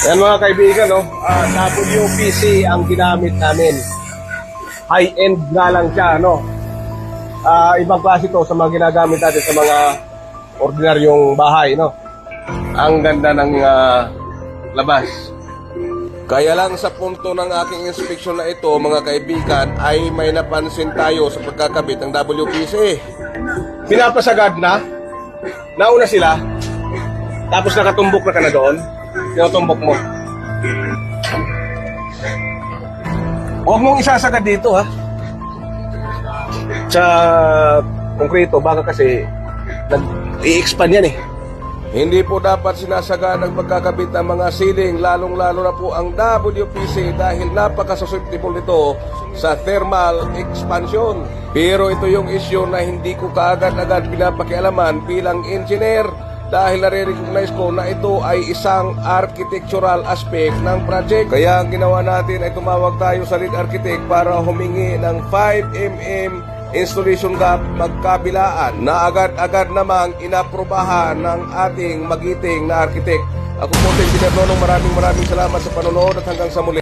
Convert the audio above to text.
Yan mga kaibigan, no? WPC ang ginamit namin. High-end nga lang siya, no? Ibang klase to sa mga ginagamit natin sa mga ordinaryong bahay, no? Ang ganda ng labas. Kaya lang sa punto ng aking inspeksyon na ito, mga kaibigan, ay may napansin tayo sa pagkakabit ng WPC. Pinapasagad na, nauna sila, tapos nakatumbok na ka na doon, tinutumbok mo. Huwag mong isasagad dito, ha? Sa konkreto, baka kasi nag-i-expand yan, eh. Hindi po dapat sinasagaan ang pagkakabit ng mga ceiling, lalong-lalo na po ang WPC dahil napaka-susceptible nito sa thermal expansion. Pero ito yung issue na hindi ko kaagad-agad pinapakialaman bilang engineer dahil nare-recognize ko na ito ay isang architectural aspect ng project. Kaya ang ginawa natin ay tumawag tayo sa lead architect para humingi ng 5 mm installation gap magkabilaan na agad-agad namang inaprobahan ng ating magiting na architect. Ako po si Engineer Nonong, maraming salamat sa panonood at hanggang sa muli.